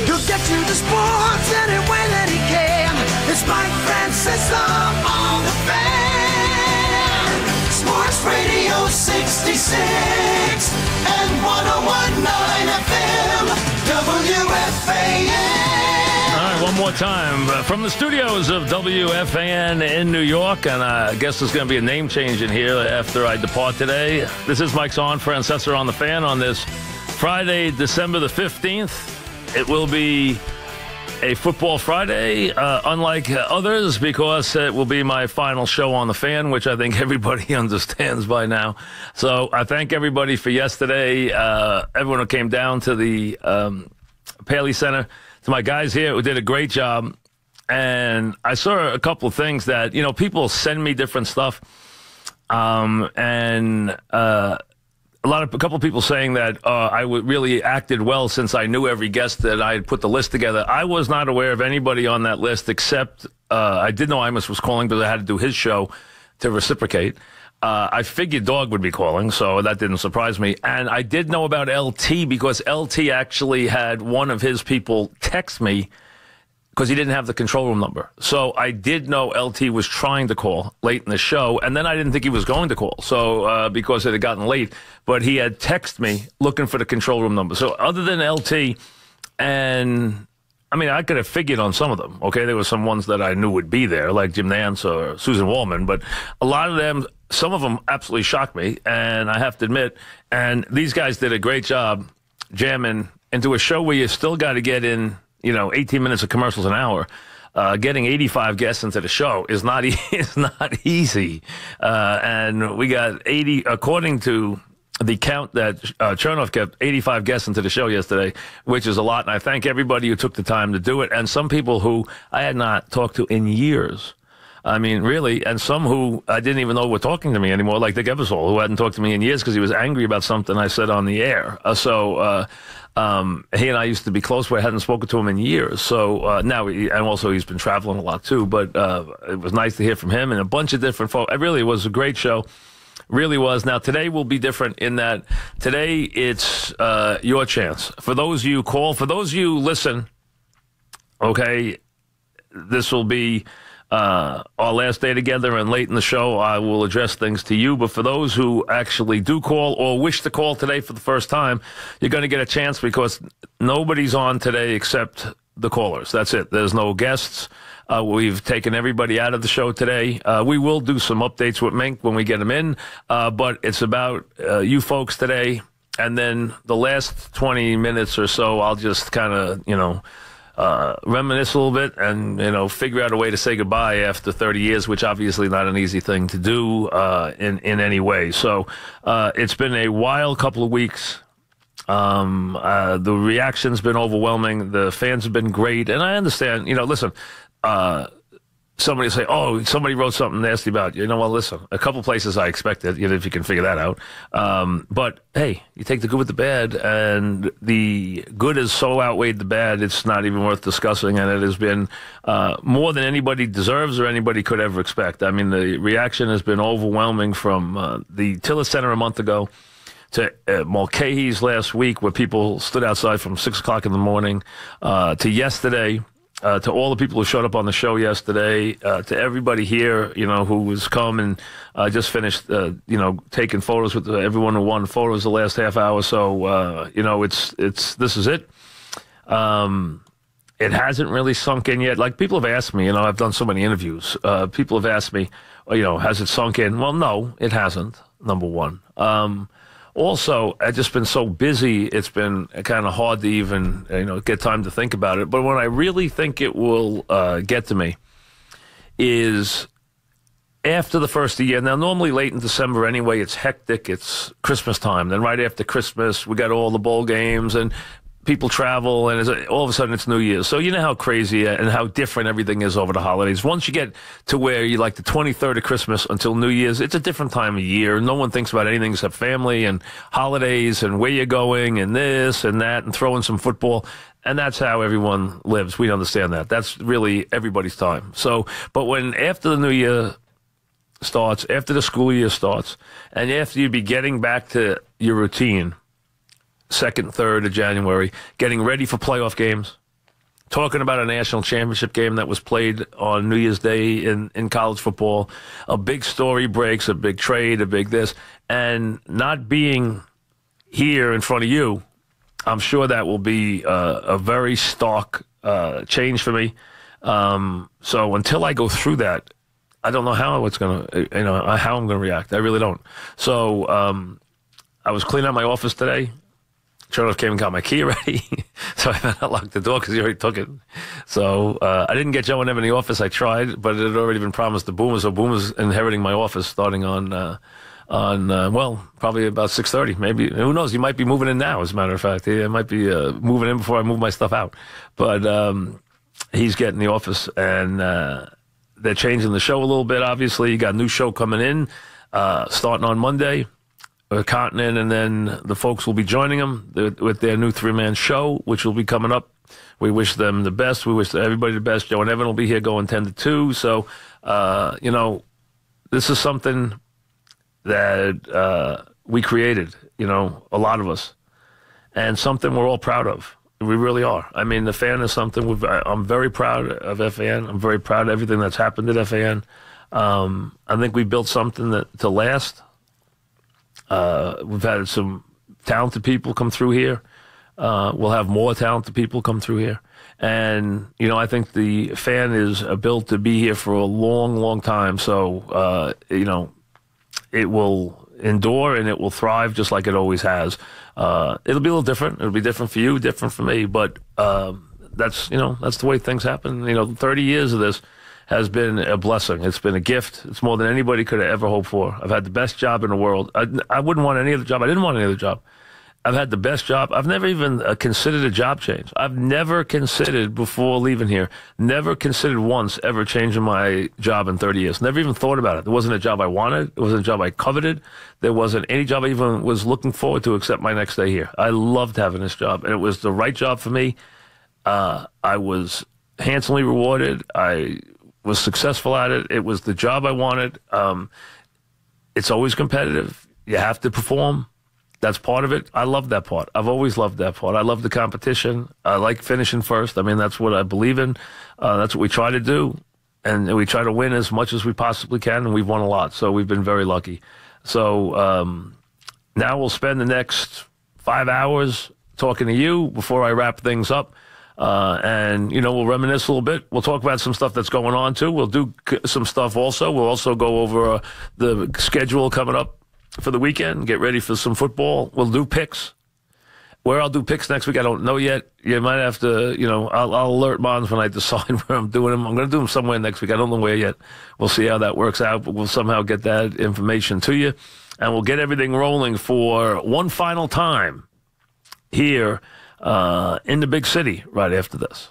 He'll get you the sports any way that he can. It's Mike Francesa on the Fan. Sports Radio 66 and 101.9 FM WFAN. All right, one more time from the studios of WFAN in New York, and I guess there's going to be a name change in here after I depart today. This is Mike's on Francesa on the Fan on this Friday, December the 15th. It will be a Football Friday, unlike others, because it will be my final show on the Fan, which I think everybody understands by now. So I thank everybody for yesterday. Everyone who came down to the Paley Center, to my guys here who did a great job. And I saw a couple of things that, people send me different stuff. A couple of people saying that I really acted well since I knew every guest that I had put the list together. I was not aware of anybody on that list except I did know Imus was calling, but I had to do his show to reciprocate. I figured Dog would be calling, so that didn't surprise me. And I did know about LT because LT actually had one of his people text me because he didn't have the control room number. So I did know LT was trying to call late in the show, and then I didn't think he was going to call, so because it had gotten late. But he had texted me looking for the control room number. So other than LT, and I could have figured on some of them, okay? There were some ones that I knew would be there, like Jim Nance or Susan Wallman, but a lot of them, some of them absolutely shocked me, and I have to admit, and these guys did a great job jamming into a show where you still got to get in 18 minutes of commercials an hour. Getting 85 guests into the show is not easy. And we got 80, according to the count that Chernoff kept, 85 guests into the show yesterday, which is a lot. And I thank everybody who took the time to do it. And some people who I had not talked to in years. Really, and some who I didn't even know were talking to me anymore, like Dick Ebersol, who hadn't talked to me in years because he was angry about something I said on the air. He and I used to be close, but I hadn't spoken to him in years. So now, and also he's been traveling a lot too, but it was nice to hear from him and a bunch of different folks. It really was a great show. Really was. Now, today will be different in that today it's your chance. For those of you call, for those of you listen, okay, this will be our last day together, and late in the show I will address things to you. But for those who actually do call or wish to call today for the first time, you're going to get a chance because nobody's on today except the callers. That's it. There's no guests. We've taken everybody out of the show today. We will do some updates with Mink when we get them in, but it's about you folks today. And then the last 20 minutes or so, I'll just kind of, reminisce a little bit and, figure out a way to say goodbye after 30 years, which obviously not an easy thing to do in any way. So it's been a wild couple of weeks. The reaction's been overwhelming. The fans have been great. And I understand, listen, somebody say, oh, somebody wrote something nasty about you. Well, listen, a couple places I expected, if you can figure that out. But, hey, you take the good with the bad, and the good has so outweighed the bad, it's not even worth discussing, and it has been more than anybody deserves or anybody could ever expect. The reaction has been overwhelming from the Tillis Center a month ago to Mulcahy's last week, where people stood outside from 6 o'clock in the morning, to yesterday, to all the people who showed up on the show yesterday, to everybody here, who was come and just finished, taking photos with everyone who won photos the last half hour. So, this is it. It hasn't really sunk in yet. Like, people have asked me, I've done so many interviews. People have asked me, has it sunk in? Well, no, it hasn't, number one. Also, I've just been so busy, it's been kind of hard to even, get time to think about it. But when I really think it will get to me is after the first of the year. Now, normally late in December anyway, it's hectic. It's Christmas time. Then right after Christmas, we got all the bowl games and people travel, and all of a sudden it's New Year's. So you know how crazy and how different everything is over the holidays. Once you get to where you like the 23rd of Christmas until New Year's, it's a different time of year. No one thinks about anything except family and holidays and where you're going and this and that and throwing some football. And that's how everyone lives. We understand that. That's really everybody's time. So, but when after the New Year starts, after the school year starts, and after you be getting back to your routine, 2nd, 3rd of January, getting ready for playoff games, talking about a national championship game that was played on New Year's Day in college football. A big story breaks, a big trade, a big this, and not being here in front of you, I'm sure that will be a very stark change for me. So until I go through that, I don't know how it's going to, how I'm going to react. I really don't. So I was cleaning out my office today. Charles came and got my key ready. So I had to lock the door because he already took it. So I didn't get Joe and Evan in the office. I tried, but it had already been promised to Boomer. So Boomer's inheriting my office starting on probably about 6:30. Maybe, who knows? He might be moving in now, as a matter of fact. He might be moving in before I move my stuff out. But he's getting the office, and they're changing the show a little bit, obviously. You got a new show coming in, starting on Monday. Continent, and then the folks will be joining them with their new 3-man show, which will be coming up. We wish them the best. We wish everybody the best. Joe and Evan will be here going 10 to 2. So, this is something that we created, a lot of us, and something we're all proud of. We really are. I mean, the fan is something I'm very proud of FAN. I'm very proud of everything that's happened at FAN. I think we built something to last. We've had some talented people come through here. We'll have more talented people come through here. And, I think the fan is built to be here for a long, long time. So, it will endure and it will thrive just like it always has. It'll be a little different. It'll be different for you, different for me. But that's the way things happen. 30 years of this has been a blessing. It's been a gift. It's more than anybody could have ever hoped for. I've had the best job in the world. I wouldn't want any other job. I didn't want any other job. I've had the best job. I've never even considered a job change. I've never considered, before leaving here, never considered once ever changing my job in 30 years. Never even thought about it. There wasn't a job I wanted. It wasn't a job I coveted. There wasn't any job I even was looking forward to except my next day here. I loved having this job, and it was the right job for me. I was handsomely rewarded. I was successful at it. It was the job I wanted. It's always competitive. You have to perform. That's part of it. I love that part. I've always loved that part. I love the competition. I like finishing first. I mean, that's what I believe in. That's what we try to do. And we try to win as much as we possibly can, and we've won a lot. So we've been very lucky. So now we'll spend the next 5 hours talking to you before I wrap things up. And, we'll reminisce a little bit. We'll talk about some stuff that's going on, too. We'll do some stuff also. We'll also go over the schedule coming up for the weekend, get ready for some football. We'll do picks. Where I'll do picks next week, I don't know yet. You might have to, I'll alert Mons when I decide where I'm doing them. I'm going to do them somewhere next week. I don't know where yet. We'll see how that works out, but we'll somehow get that information to you. And we'll get everything rolling for one final time here in the big city right after this.